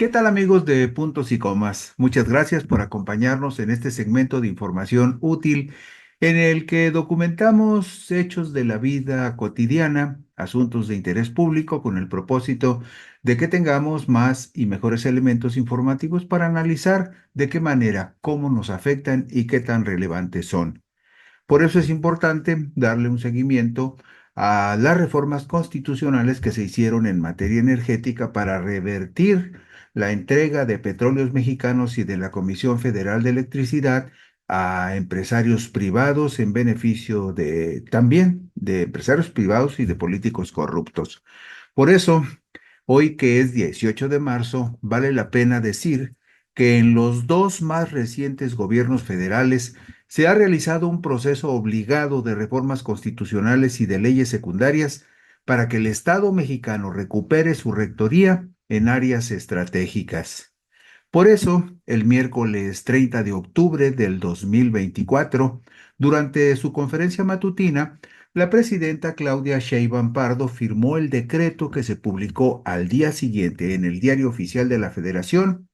¿Qué tal amigos de Puntos y Comas? Muchas gracias por acompañarnos en este segmento de información útil en el que documentamos hechos de la vida cotidiana, asuntos de interés público con el propósito de que tengamos más y mejores elementos informativos para analizar de qué manera, cómo nos afectan y qué tan relevantes son. Por eso es importante darle un seguimiento a las reformas constitucionales que se hicieron en materia energética para revertir la entrega de petróleos mexicanos y de la Comisión Federal de Electricidad a empresarios privados en beneficio de también de empresarios privados y de políticos corruptos. Por eso, hoy que es 18 de marzo, vale la pena decir que en los dos más recientes gobiernos federales se ha realizado un proceso obligado de reformas constitucionales y de leyes secundarias para que el Estado mexicano recupere su rectoría en áreas estratégicas. Por eso, el miércoles 30 de octubre del 2024, durante su conferencia matutina, la presidenta Claudia Sheinbaum Pardo firmó el decreto que se publicó al día siguiente en el Diario Oficial de la Federación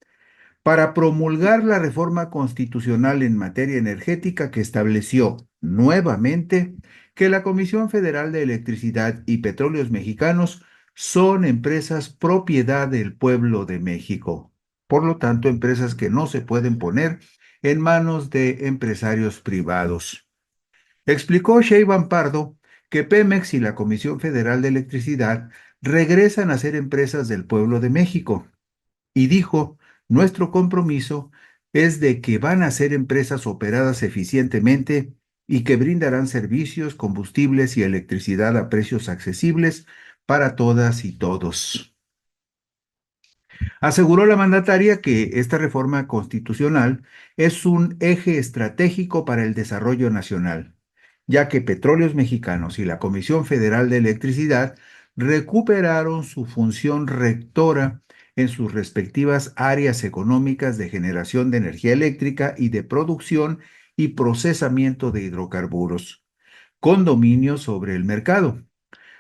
para promulgar la reforma constitucional en materia energética que estableció nuevamente que la Comisión Federal de Electricidad y Petróleos Mexicanos son empresas propiedad del pueblo de México. Por lo tanto, empresas que no se pueden poner en manos de empresarios privados. Explicó Sheinbaum Pardo que Pemex y la Comisión Federal de Electricidad regresan a ser empresas del pueblo de México y dijo, nuestro compromiso es de que van a ser empresas operadas eficientemente y que brindarán servicios, combustibles y electricidad a precios accesibles para todas y todos. Aseguró la mandataria que esta reforma constitucional es un eje estratégico para el desarrollo nacional, ya que Petróleos Mexicanos y la Comisión Federal de Electricidad recuperaron su función rectora en sus respectivas áreas económicas de generación de energía eléctrica y de producción y procesamiento de hidrocarburos, con dominio sobre el mercado.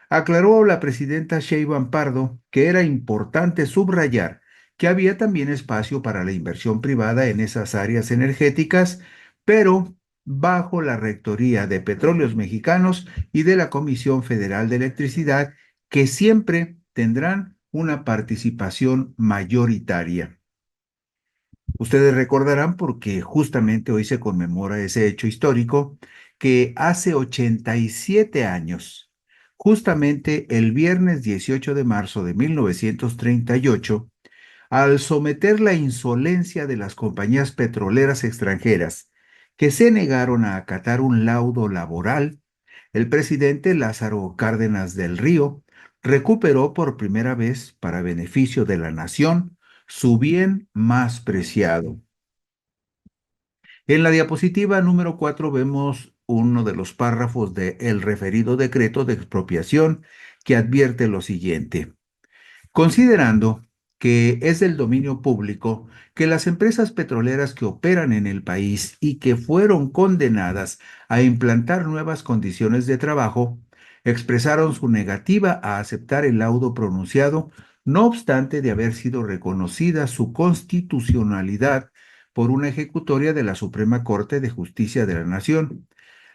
Aclaró la presidenta Sheinbaum Pardo que era importante subrayar que había también espacio para la inversión privada en esas áreas energéticas, pero bajo la rectoría de Petróleos Mexicanos y de la Comisión Federal de Electricidad, que siempre tendrán una participación mayoritaria. Ustedes recordarán porque justamente hoy se conmemora ese hecho histórico que hace 87 años, justamente el viernes 18 de marzo de 1938, al someter la insolencia de las compañías petroleras extranjeras que se negaron a acatar un laudo laboral, el presidente Lázaro Cárdenas del Río recuperó por primera vez, para beneficio de la nación, su bien más preciado. En la diapositiva número 4 vemos uno de los párrafos del referido decreto de expropiación que advierte lo siguiente. Considerando que es del dominio público que las empresas petroleras que operan en el país y que fueron condenadas a implantar nuevas condiciones de trabajo, expresaron su negativa a aceptar el laudo pronunciado no obstante de haber sido reconocida su constitucionalidad por una ejecutoria de la Suprema Corte de Justicia de la Nación.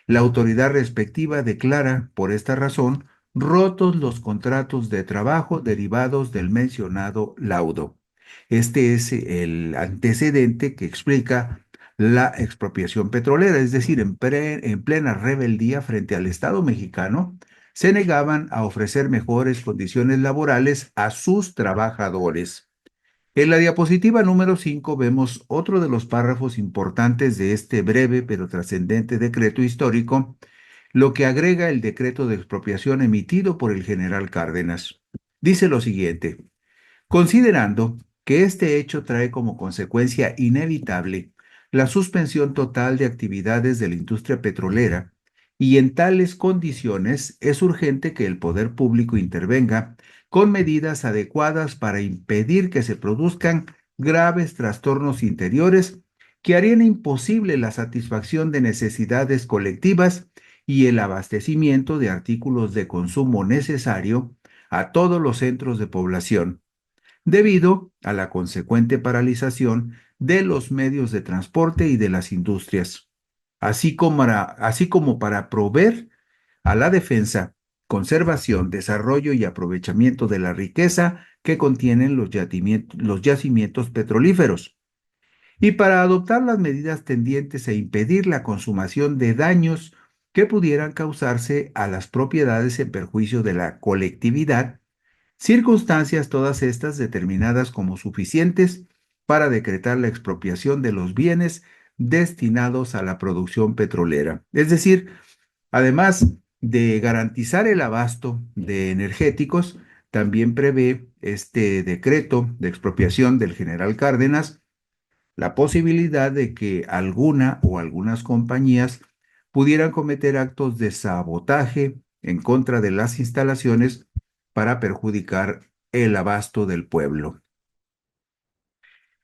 La autoridad respectiva declara, por esta razón, rotos los contratos de trabajo derivados del mencionado laudo. Este es el antecedente que explica la expropiación petrolera, es decir, en plena rebeldía frente al Estado mexicano, se negaban a ofrecer mejores condiciones laborales a sus trabajadores. En la diapositiva número 5 vemos otro de los párrafos importantes de este breve pero trascendente decreto histórico, lo que agrega el decreto de expropiación emitido por el general Cárdenas. Dice lo siguiente: considerando que este hecho trae como consecuencia inevitable la suspensión total de actividades de la industria petrolera, y en tales condiciones es urgente que el poder público intervenga con medidas adecuadas para impedir que se produzcan graves trastornos interiores que harían imposible la satisfacción de necesidades colectivas y el abastecimiento de artículos de consumo necesario a todos los centros de población, debido a la consecuente paralización de los medios de transporte y de las industrias, así como para proveer a la defensa, conservación, desarrollo y aprovechamiento de la riqueza que contienen los yacimientos petrolíferos, y para adoptar las medidas tendientes a impedir la consumación de daños que pudieran causarse a las propiedades en perjuicio de la colectividad, circunstancias todas estas determinadas como suficientes para decretar la expropiación de los bienes destinados a la producción petrolera. Es decir, además de garantizar el abasto de energéticos, también prevé este decreto de expropiación del general Cárdenas la posibilidad de que alguna o algunas compañías pudieran cometer actos de sabotaje en contra de las instalaciones para perjudicar el abasto del pueblo.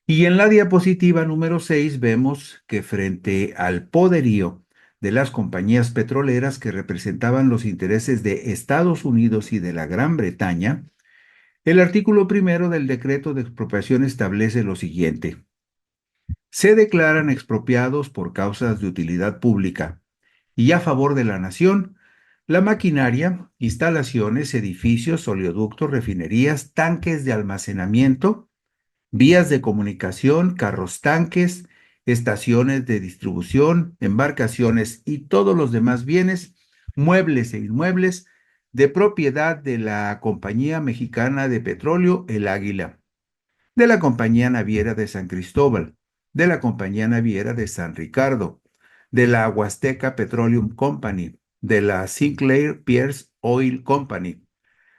Y en la diapositiva número 6 vemos que frente al poderío de las compañías petroleras que representaban los intereses de Estados Unidos y de la Gran Bretaña, el artículo primero del decreto de expropiación establece lo siguiente: se declaran expropiados por causas de utilidad pública y a favor de la nación la maquinaria, instalaciones, edificios, oleoductos, refinerías, tanques de almacenamiento, vías de comunicación, carros tanques, estaciones de distribución, embarcaciones y todos los demás bienes, muebles e inmuebles de propiedad de la Compañía Mexicana de Petróleo El Águila, de la Compañía Naviera de San Cristóbal, de la Compañía Naviera de San Ricardo, de la Huasteca Petroleum Company, de la Sinclair Pierce Oil Company,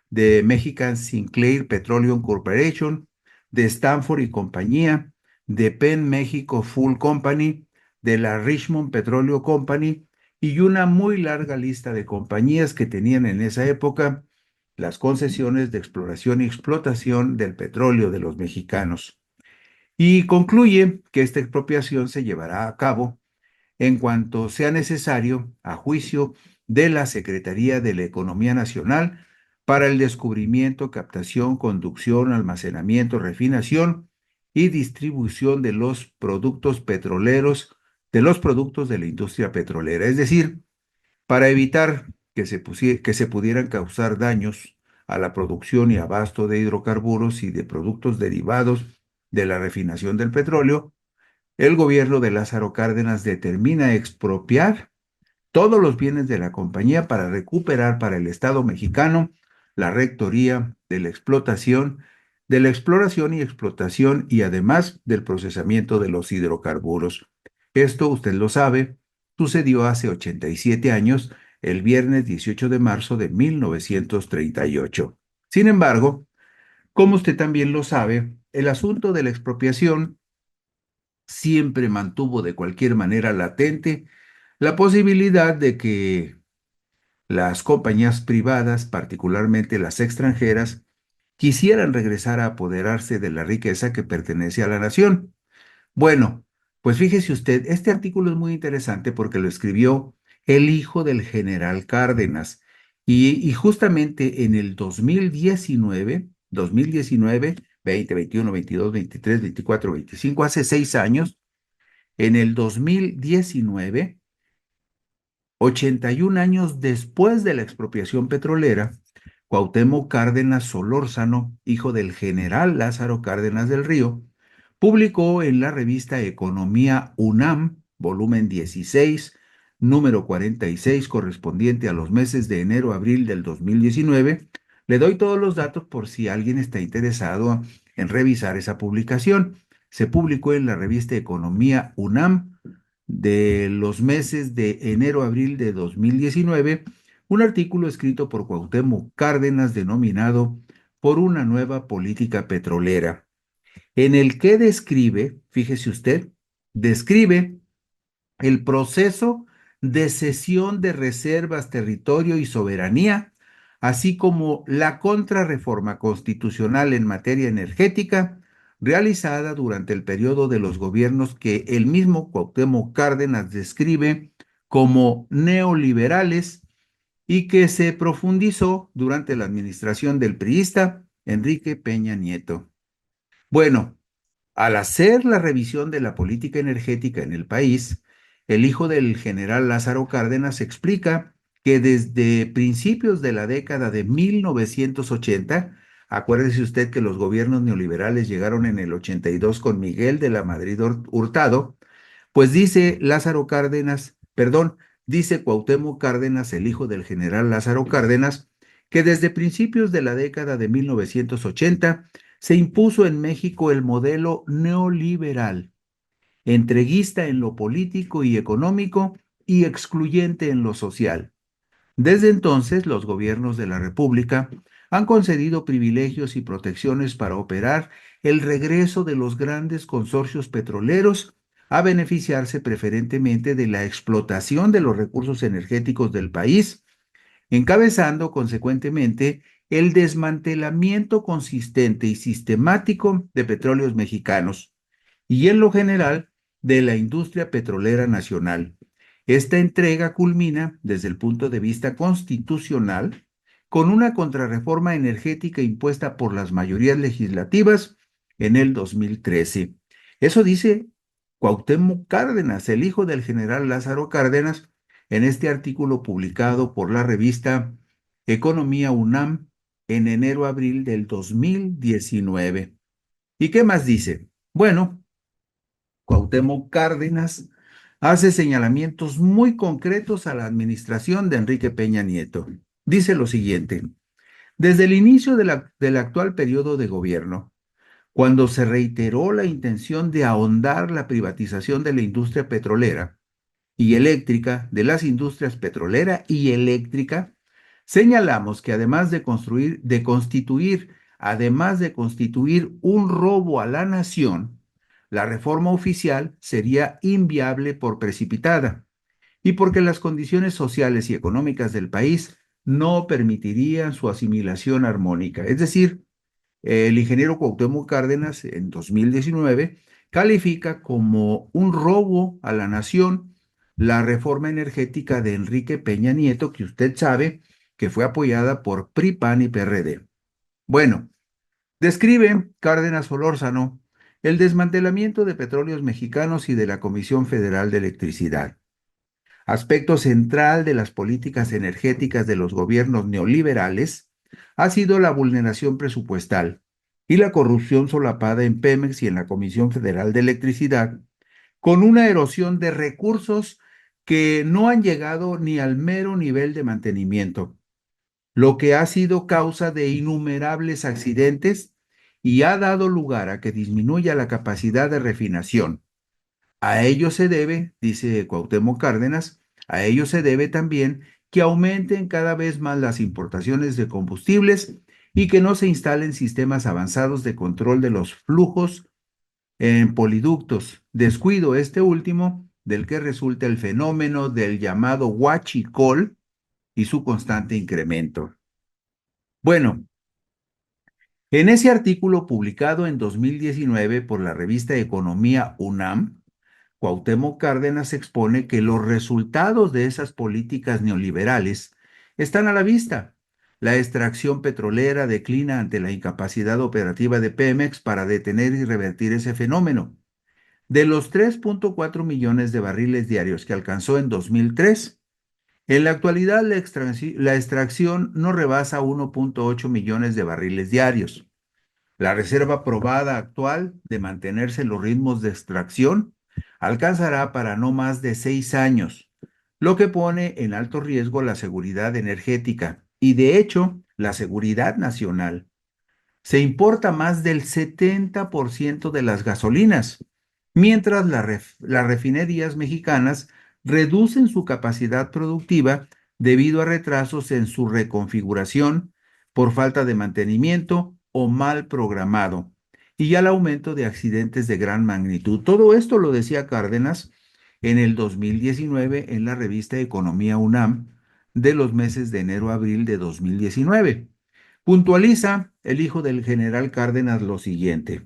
de Mexican Sinclair Petroleum Corporation, de Stanford y Compañía, de Penn Mexico Full Company, de la Richmond Petroleum Company y una muy larga lista de compañías que tenían en esa época las concesiones de exploración y explotación del petróleo de los mexicanos. Y concluye que esta expropiación se llevará a cabo en cuanto sea necesario, a juicio de la Secretaría de la Economía Nacional, para el descubrimiento, captación, conducción, almacenamiento, refinación y distribución de los productos petroleros, de los productos de la industria petrolera. Es decir, para evitar que se pudieran causar daños a la producción y abasto de hidrocarburos y de productos derivados de la refinación del petróleo, el gobierno de Lázaro Cárdenas determina expropiar todos los bienes de la compañía para recuperar para el Estado mexicano la rectoría de la exploración y explotación y además del procesamiento de los hidrocarburos. Esto, usted lo sabe, sucedió hace 87 años, el viernes 18 de marzo de 1938. Sin embargo, como usted también lo sabe, el asunto de la expropiación siempre mantuvo de cualquier manera latente la posibilidad de que las compañías privadas, particularmente las extranjeras, quisieran regresar a apoderarse de la riqueza que pertenece a la nación. Bueno, pues fíjese usted, este artículo es muy interesante porque lo escribió el hijo del general Cárdenas y justamente en el 2019 2019, 20, 21, 22, 23, 24, 25, hace 6 años, en el 2019, 81 años después de la expropiación petrolera, Cuauhtémoc Cárdenas Solórzano, hijo del general Lázaro Cárdenas del Río, publicó en la revista Economía UNAM, volumen 16, número 46, correspondiente a los meses de enero-abril del 2019. Le doy todos los datos por si alguien está interesado en revisar esa publicación. Se publicó en la revista Economía UNAM de los meses de enero-abril de 2019 un artículo escrito por Cuauhtémoc Cárdenas denominado Por una nueva política petrolera, en el que describe, fíjese usted, describe el proceso de cesión de reservas, territorio y soberanía, así como la contrarreforma constitucional en materia energética realizada durante el periodo de los gobiernos que el mismo Cuauhtémoc Cárdenas describe como neoliberales y que se profundizó durante la administración del priista Enrique Peña Nieto. Bueno, al hacer la revisión de la política energética en el país, el hijo del general Lázaro Cárdenas explica que desde principios de la década de 1980, acuérdese usted que los gobiernos neoliberales llegaron en el 82 con Miguel de la Madrid Hurtado, pues dice Lázaro Cárdenas, perdón, dice Cuauhtémoc Cárdenas, el hijo del general Lázaro Cárdenas, que desde principios de la década de 1980 se impuso en México el modelo neoliberal, entreguista en lo político y económico y excluyente en lo social. Desde entonces, los gobiernos de la República han concedido privilegios y protecciones para operar el regreso de los grandes consorcios petroleros a beneficiarse preferentemente de la explotación de los recursos energéticos del país, encabezando consecuentemente el desmantelamiento consistente y sistemático de petróleos mexicanos y en lo general de la industria petrolera nacional. Esta entrega culmina desde el punto de vista constitucional con una contrarreforma energética impuesta por las mayorías legislativas en el 2013. Eso dice Cuauhtémoc Cárdenas, el hijo del general Lázaro Cárdenas, en este artículo publicado por la revista Economía UNAM en enero-abril del 2019. ¿Y qué más dice? Bueno, Cuauhtémoc Cárdenas hace señalamientos muy concretos a la administración de Enrique Peña Nieto. Dice lo siguiente: desde el inicio del actual periodo de gobierno, cuando se reiteró la intención de ahondar la privatización de la industria petrolera y eléctrica, de las industrias petrolera y eléctrica, señalamos que además de constituir un robo a la nación, la reforma oficial sería inviable por precipitada y porque las condiciones sociales y económicas del país no permitirían su asimilación armónica. Es decir, el ingeniero Cuauhtémoc Cárdenas en 2019 califica como un robo a la nación la reforma energética de Enrique Peña Nieto, que usted sabe que fue apoyada por PRI, PAN y PRD. Bueno, describe Cárdenas Solórzano el desmantelamiento de Petróleos Mexicanos y de la Comisión Federal de Electricidad, aspecto central de las políticas energéticas de los gobiernos neoliberales, ha sido la vulneración presupuestal y la corrupción solapada en Pemex y en la Comisión Federal de Electricidad, con una erosión de recursos que no han llegado ni al mero nivel de mantenimiento, lo que ha sido causa de innumerables accidentes y ha dado lugar a que disminuya la capacidad de refinación. A ello se debe, dice Cuauhtémoc Cárdenas, a ello se debe también que aumenten cada vez más las importaciones de combustibles y que no se instalen sistemas avanzados de control de los flujos en poliductos, descuido este último del que resulta el fenómeno del llamado huachicol y su constante incremento. Bueno, en ese artículo publicado en 2019 por la revista Economía UNAM, Cuauhtémoc Cárdenas expone que los resultados de esas políticas neoliberales están a la vista. La extracción petrolera declina ante la incapacidad operativa de Pemex para detener y revertir ese fenómeno. De los 3.4 millones de barriles diarios que alcanzó en 2003, en la actualidad la extracción no rebasa 1.8 millones de barriles diarios. La reserva probada actual de mantenerse los ritmos de extracción alcanzará para no más de 6 años, lo que pone en alto riesgo la seguridad energética y, de hecho, la seguridad nacional. Se importa más del 70% de las gasolinas, mientras las refinerías mexicanas reducen su capacidad productiva debido a retrasos en su reconfiguración por falta de mantenimiento o mal programado y al aumento de accidentes de gran magnitud. Todo esto lo decía Cárdenas en el 2019 en la revista Economía UNAM de los meses de enero a abril de 2019. Puntualiza el hijo del general Cárdenas lo siguiente: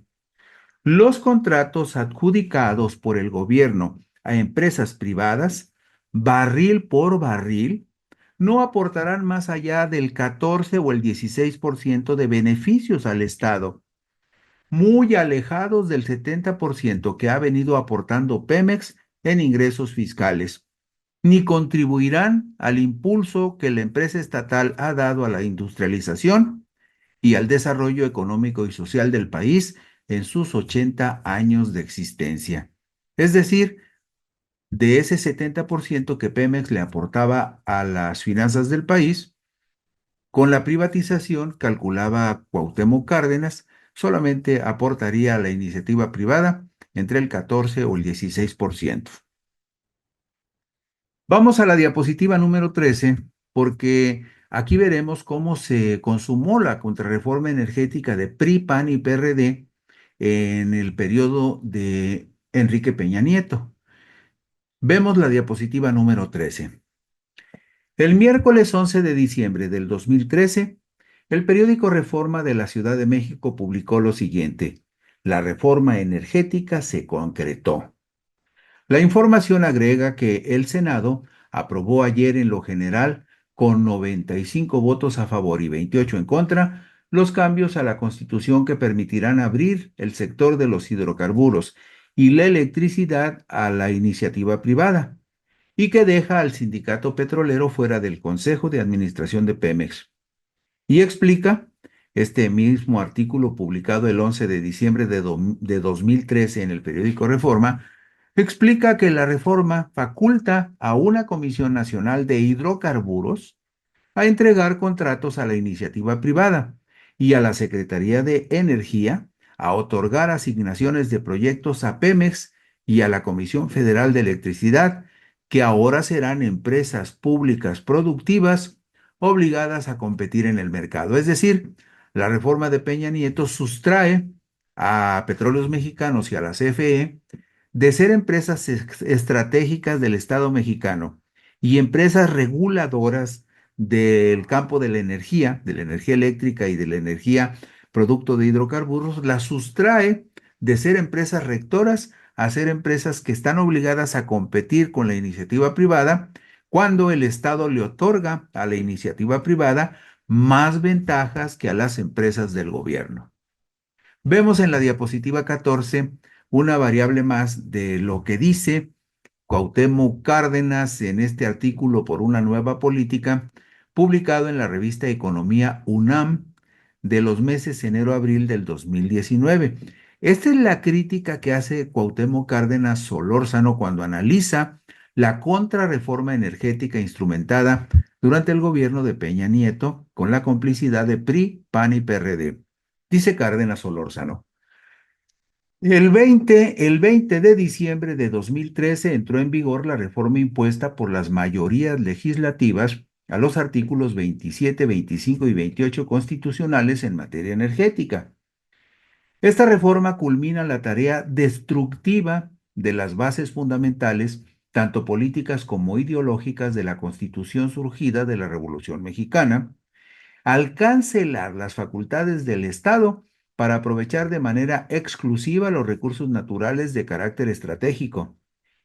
los contratos adjudicados por el gobierno a empresas privadas, barril por barril, no aportarán más allá del 14 o el 16% de beneficios al Estado, muy alejados del 70% que ha venido aportando Pemex en ingresos fiscales, ni contribuirán al impulso que la empresa estatal ha dado a la industrialización y al desarrollo económico y social del país en sus 80 años de existencia. Es decir, de ese 70% que Pemex le aportaba a las finanzas del país, con la privatización, calculaba Cuauhtémoc Cárdenas, solamente aportaría a la iniciativa privada entre el 14 o el 16%. Vamos a la diapositiva número 13, porque aquí veremos cómo se consumó la contrarreforma energética de PRI, PAN y PRD en el periodo de Enrique Peña Nieto. Vemos la diapositiva número 13. El miércoles 11 de diciembre del 2013, el periódico Reforma de la Ciudad de México publicó lo siguiente: la reforma energética se concretó. La información agrega que el Senado aprobó ayer en lo general, con 95 votos a favor y 28 en contra, los cambios a la Constitución que permitirán abrir el sector de los hidrocarburos y la electricidad a la iniciativa privada, y que deja al sindicato petrolero fuera del Consejo de Administración de Pemex. Y explica este mismo artículo publicado el 11 de diciembre de 2013 en el periódico Reforma, explica que la reforma faculta a una Comisión Nacional de Hidrocarburos a entregar contratos a la iniciativa privada y a la Secretaría de Energía a otorgar asignaciones de proyectos a Pemex y a la Comisión Federal de Electricidad, que ahora serán empresas públicas productivas obligadas a competir en el mercado. Es decir, la reforma de Peña Nieto sustrae a Petróleos Mexicanos y a la CFE de ser empresas estratégicas del Estado mexicano y empresas reguladoras del campo de la energía eléctrica y de la energía producto de hidrocarburos, las sustrae de ser empresas rectoras a ser empresas que están obligadas a competir con la iniciativa privada, cuando el Estado le otorga a la iniciativa privada más ventajas que a las empresas del gobierno. Vemos en la diapositiva 14 una variable más de lo que dice Cuauhtémoc Cárdenas en este artículo por una nueva política, publicado en la revista Economía UNAM de los meses enero-abril del 2019. Esta es la crítica que hace Cuauhtémoc Cárdenas Solórzano cuando analiza la contrarreforma energética instrumentada durante el gobierno de Peña Nieto con la complicidad de PRI, PAN y PRD. Dice Cárdenas Solórzano: el 20 de diciembre de 2013 entró en vigor la reforma impuesta por las mayorías legislativas a los artículos 27, 25 y 28 constitucionales en materia energética. Esta reforma culmina la tarea destructiva de las bases fundamentales, tanto políticas como ideológicas, de la Constitución surgida de la Revolución Mexicana, al cancelar las facultades del Estado para aprovechar de manera exclusiva los recursos naturales de carácter estratégico,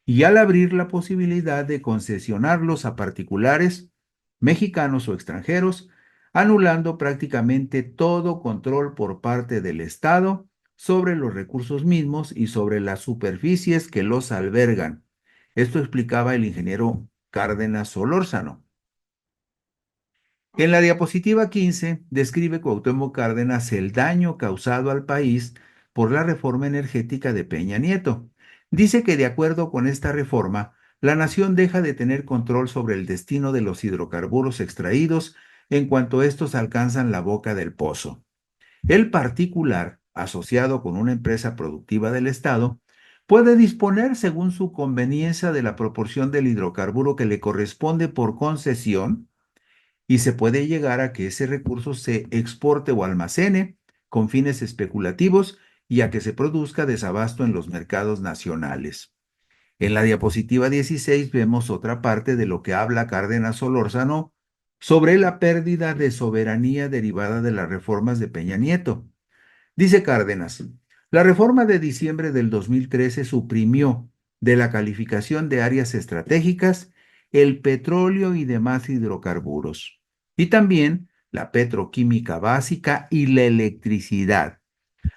y al abrir la posibilidad de concesionarlos a particulares, mexicanos o extranjeros, anulando prácticamente todo control por parte del Estado sobre los recursos mismos y sobre las superficies que los albergan. Esto explicaba el ingeniero Cárdenas Solórzano. En la diapositiva 15 describe Cuauhtémoc Cárdenas el daño causado al país por la reforma energética de Peña Nieto. Dice que de acuerdo con esta reforma, la nación deja de tener control sobre el destino de los hidrocarburos extraídos en cuanto estos alcanzan la boca del pozo. El particular, asociado con una empresa productiva del Estado, puede disponer según su conveniencia de la proporción del hidrocarburo que le corresponde por concesión y se puede llegar a que ese recurso se exporte o almacene con fines especulativos y a que se produzca desabasto en los mercados nacionales. En la diapositiva 16 vemos otra parte de lo que habla Cárdenas Solórzano sobre la pérdida de soberanía derivada de las reformas de Peña Nieto. Dice Cárdenas, la reforma de diciembre del 2013 suprimió de la calificación de áreas estratégicas el petróleo y demás hidrocarburos, y también la petroquímica básica y la electricidad,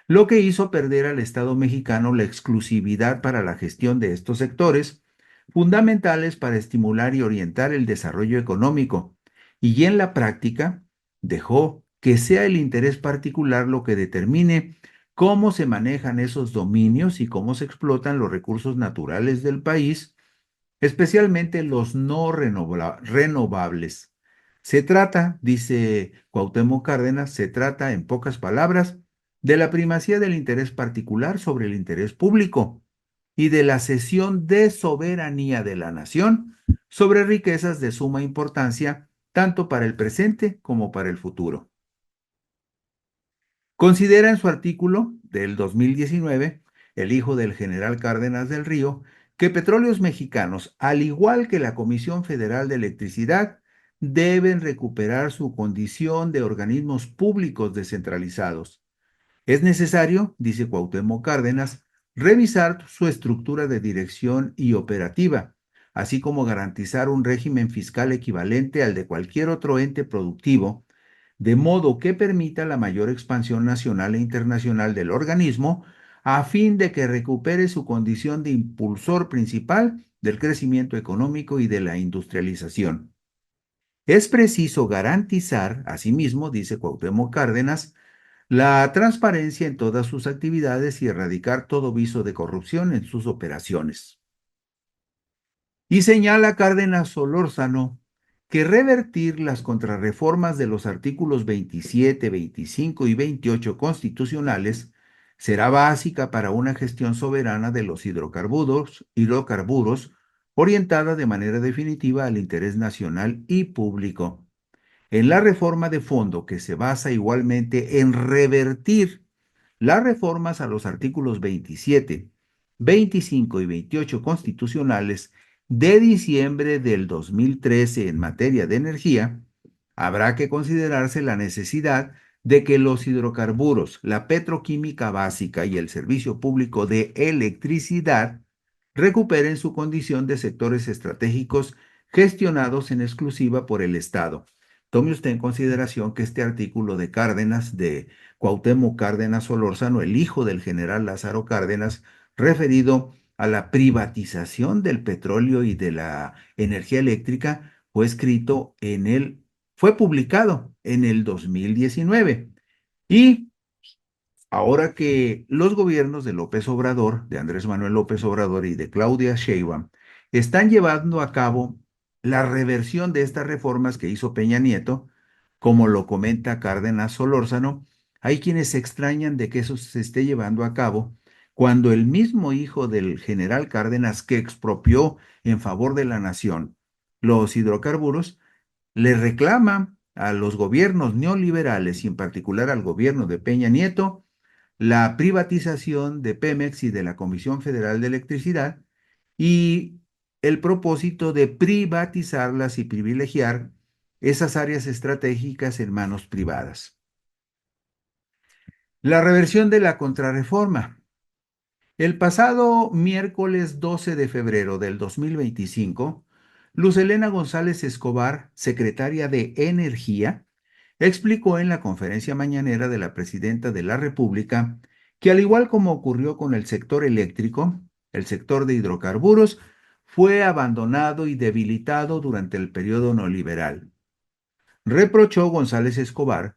lo que hizo perder al Estado mexicano la exclusividad para la gestión de estos sectores, fundamentales para estimular y orientar el desarrollo económico, y en la práctica dejó que sea el interés particular lo que determine cómo se manejan esos dominios y cómo se explotan los recursos naturales del país, especialmente los no renovables. Se trata, dice Cuauhtémoc Cárdenas, se trata, en pocas palabras, de la primacía del interés particular sobre el interés público y de la cesión de soberanía de la nación sobre riquezas de suma importancia tanto para el presente como para el futuro. Considera en su artículo del 2019, el hijo del general Cárdenas del Río, que Petróleos Mexicanos, al igual que la Comisión Federal de Electricidad, deben recuperar su condición de organismos públicos descentralizados. Es necesario, dice Cuauhtémoc Cárdenas, revisar su estructura de dirección y operativa, así como garantizar un régimen fiscal equivalente al de cualquier otro ente productivo, de modo que permita la mayor expansión nacional e internacional del organismo, a fin de que recupere su condición de impulsor principal del crecimiento económico y de la industrialización. Es preciso garantizar, asimismo, dice Cuauhtémoc Cárdenas, la transparencia en todas sus actividades y erradicar todo viso de corrupción en sus operaciones. Y señala Cárdenas Solórzano que revertir las contrarreformas de los artículos 27, 25 y 28 constitucionales será básica para una gestión soberana de los hidrocarburos orientada de manera definitiva al interés nacional y público. En la reforma de fondo, que se basa igualmente en revertir las reformas a los artículos 27, 25 y 28 constitucionales de diciembre del 2013 en materia de energía, habrá que considerarse la necesidad de que los hidrocarburos, la petroquímica básica y el servicio público de electricidad recuperen su condición de sectores estratégicos gestionados en exclusiva por el Estado. Tome usted en consideración que este artículo de Cárdenas, de Cuauhtémoc Cárdenas Solórzano, el hijo del general Lázaro Cárdenas, referido a la privatización del petróleo y de la energía eléctrica, fue publicado en el 2019. Y ahora que los gobiernos de López Obrador, de Andrés Manuel López Obrador y de Claudia Sheinbaum, están llevando a cabo la reversión de estas reformas que hizo Peña Nieto, como lo comenta Cárdenas Solórzano, hay quienes se extrañan de que eso se esté llevando a cabo cuando el mismo hijo del general Cárdenas que expropió en favor de la nación los hidrocarburos, le reclama a los gobiernos neoliberales y en particular al gobierno de Peña Nieto la privatización de Pemex y de la Comisión Federal de Electricidad y el propósito de privatizarlas y privilegiar esas áreas estratégicas en manos privadas. La reversión de la contrarreforma. El pasado miércoles 12 de febrero del 2025, Luz Helena González Escobar, secretaria de Energía, explicó en la conferencia mañanera de la presidenta de la República que, al igual como ocurrió con el sector eléctrico, el sector de hidrocarburos fue abandonado y debilitado durante el periodo neoliberal. Reprochó González Escobar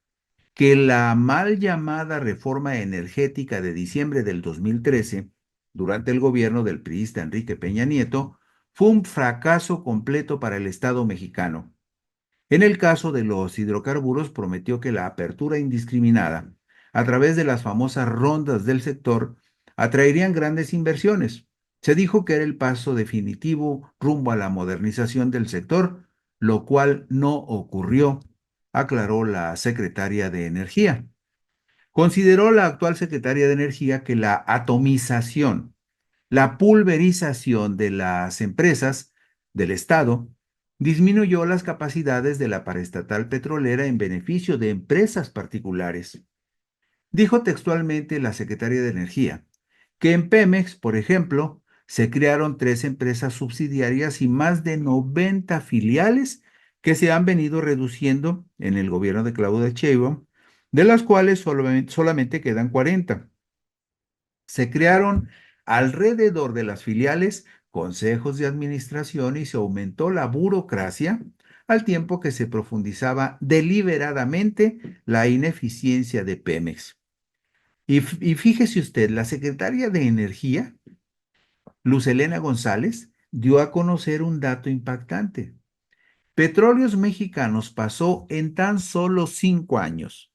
que la mal llamada reforma energética de diciembre del 2013, durante el gobierno del priista Enrique Peña Nieto, fue un fracaso completo para el Estado mexicano. En el caso de los hidrocarburos, prometió que la apertura indiscriminada a través de las famosas rondas del sector atraerían grandes inversiones. Se dijo que era el paso definitivo rumbo a la modernización del sector, lo cual no ocurrió, aclaró la secretaria de Energía. Consideró la actual secretaria de Energía que la atomización, la pulverización de las empresas del Estado disminuyó las capacidades de la paraestatal petrolera en beneficio de empresas particulares. Dijo textualmente la secretaria de Energía que en Pemex, por ejemplo, se crearon 3 empresas subsidiarias y más de 90 filiales que se han venido reduciendo en el gobierno de Claudia Sheinbaum, de las cuales solamente quedan 40. Se crearon alrededor de las filiales consejos de administración y se aumentó la burocracia al tiempo que se profundizaba deliberadamente la ineficiencia de Pemex. Y fíjese usted, la secretaria de Energía, Luz Helena González, dio a conocer un dato impactante. Petróleos Mexicanos pasó en tan solo 5 años,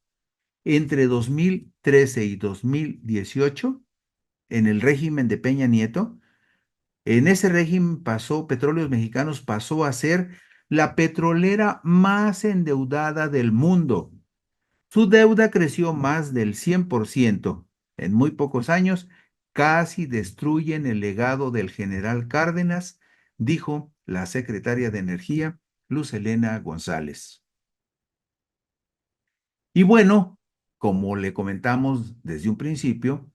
entre 2013 y 2018, en el régimen de Peña Nieto. En ese régimen Petróleos Mexicanos pasó a ser la petrolera más endeudada del mundo. Su deuda creció más del 100%. En muy pocos años, casi destruyen el legado del general Cárdenas, dijo la secretaria de Energía, Luz Helena González. Y bueno, como le comentamos desde un principio,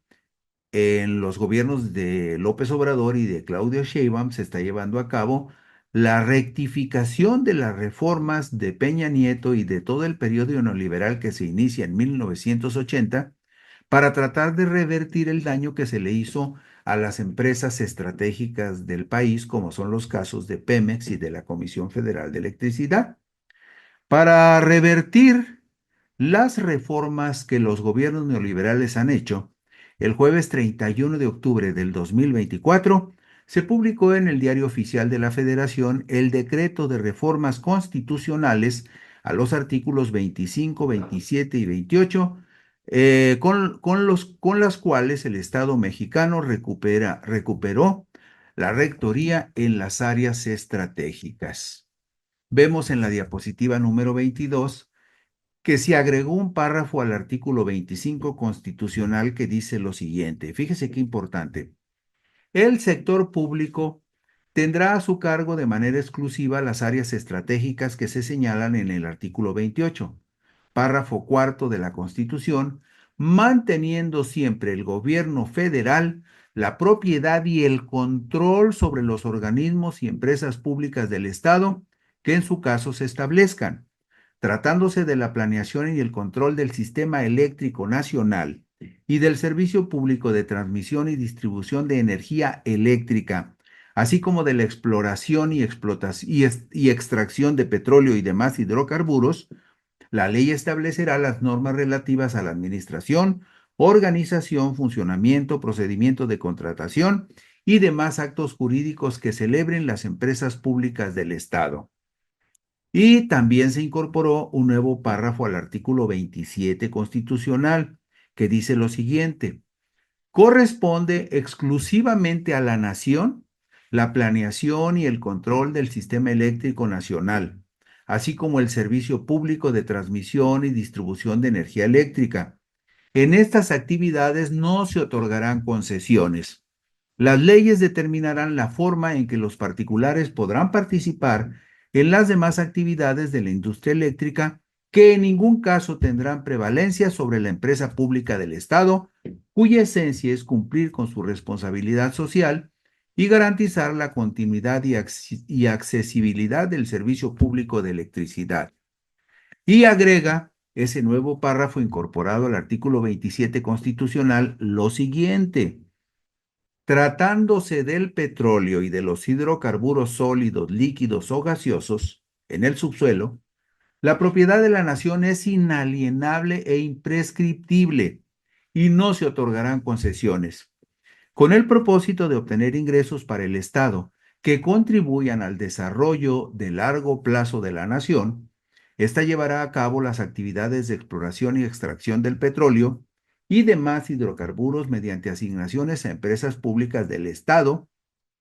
en los gobiernos de López Obrador y de Claudia Sheinbaum se está llevando a cabo la rectificación de las reformas de Peña Nieto y de todo el periodo neoliberal que se inicia en 1980 para tratar de revertir el daño que se le hizo a las empresas estratégicas del país, como son los casos de Pemex y de la Comisión Federal de Electricidad. Para revertir las reformas que los gobiernos neoliberales han hecho, el jueves 31 de octubre del 2024 se publicó en el Diario Oficial de la Federación el decreto de reformas constitucionales a los artículos 25, 27 y 28, con las cuales el Estado mexicano recuperó la rectoría en las áreas estratégicas. Vemos en la diapositiva número 22 que se agregó un párrafo al artículo 25 constitucional que dice lo siguiente. Fíjese qué importante. El sector público tendrá a su cargo de manera exclusiva las áreas estratégicas que se señalan en el artículo 28, párrafo cuarto de la Constitución, manteniendo siempre el gobierno federal la propiedad y el control sobre los organismos y empresas públicas del Estado que en su caso se establezcan, tratándose de la planeación y el control del sistema eléctrico nacional y del servicio público de transmisión y distribución de energía eléctrica, así como de la exploración y extracción de petróleo y demás hidrocarburos. La ley establecerá las normas relativas a la administración, organización, funcionamiento, procedimiento de contratación y demás actos jurídicos que celebren las empresas públicas del Estado. Y también se incorporó un nuevo párrafo al artículo 27 constitucional que dice lo siguiente: corresponde exclusivamente a la nación la planeación y el control del sistema eléctrico nacional, así como el servicio público de transmisión y distribución de energía eléctrica. En estas actividades no se otorgarán concesiones. Las leyes determinarán la forma en que los particulares podrán participar en las demás actividades de la industria eléctrica, que en ningún caso tendrán prevalencia sobre la empresa pública del Estado, cuya esencia es cumplir con su responsabilidad social y garantizar la continuidad y accesibilidad del servicio público de electricidad. Y agrega ese nuevo párrafo incorporado al artículo 27 constitucional lo siguiente: tratándose del petróleo y de los hidrocarburos sólidos, líquidos o gaseosos en el subsuelo, la propiedad de la nación es inalienable e imprescriptible y no se otorgarán concesiones, con el propósito de obtener ingresos para el Estado que contribuyan al desarrollo de largo plazo de la nación. Esta llevará a cabo las actividades de exploración y extracción del petróleo y demás hidrocarburos mediante asignaciones a empresas públicas del Estado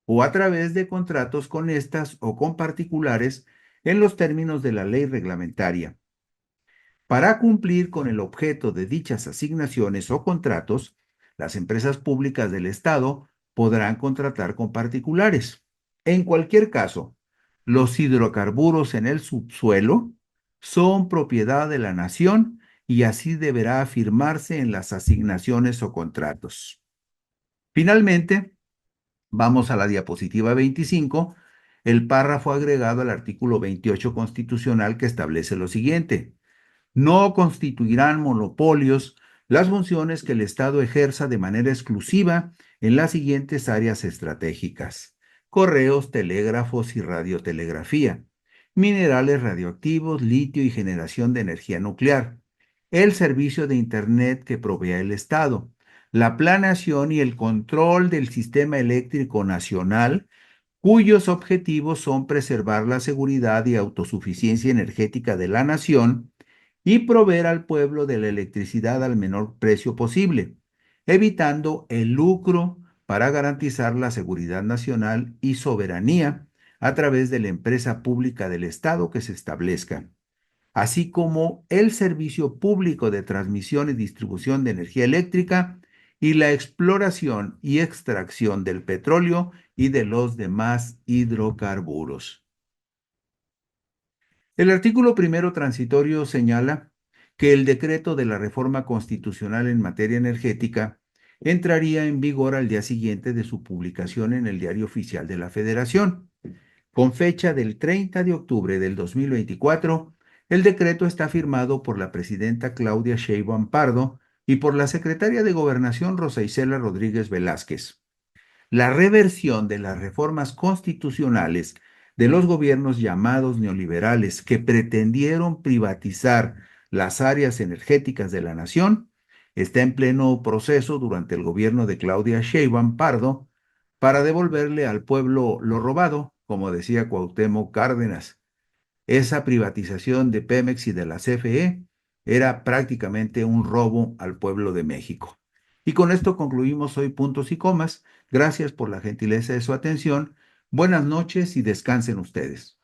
o a través de contratos con estas o con particulares en los términos de la ley reglamentaria. Para cumplir con el objeto de dichas asignaciones o contratos, las empresas públicas del Estado podrán contratar con particulares. En cualquier caso, los hidrocarburos en el subsuelo son propiedad de la nación y así deberá afirmarse en las asignaciones o contratos. Finalmente, vamos a la diapositiva 25, el párrafo agregado al artículo 28 constitucional que establece lo siguiente: no constituirán monopolios las funciones que el Estado ejerza de manera exclusiva en las siguientes áreas estratégicas: correos, telégrafos y radiotelegrafía, minerales radioactivos, litio y generación de energía nuclear, el servicio de Internet que provea el Estado, la planeación y el control del sistema eléctrico nacional, cuyos objetivos son preservar la seguridad y autosuficiencia energética de la nación y proveer al pueblo de la electricidad al menor precio posible, evitando el lucro para garantizar la seguridad nacional y soberanía a través de la empresa pública del Estado que se establezca, así como el servicio público de transmisión y distribución de energía eléctrica y la exploración y extracción del petróleo y de los demás hidrocarburos. El artículo primero transitorio señala que el decreto de la reforma constitucional en materia energética entraría en vigor al día siguiente de su publicación en el Diario Oficial de la Federación. Con fecha del 30 de octubre del 2024, el decreto está firmado por la presidenta Claudia Sheinbaum Pardo y por la secretaria de Gobernación Rosa Isela Rodríguez Velázquez. La reversión de las reformas constitucionales de los gobiernos llamados neoliberales que pretendieron privatizar las áreas energéticas de la nación está en pleno proceso durante el gobierno de Claudia Sheinbaum Pardo para devolverle al pueblo lo robado, como decía Cuauhtémoc Cárdenas. Esa privatización de Pemex y de la CFE era prácticamente un robo al pueblo de México. Y con esto concluimos hoy puntos y comas. Gracias por la gentileza de su atención. Buenas noches y descansen ustedes.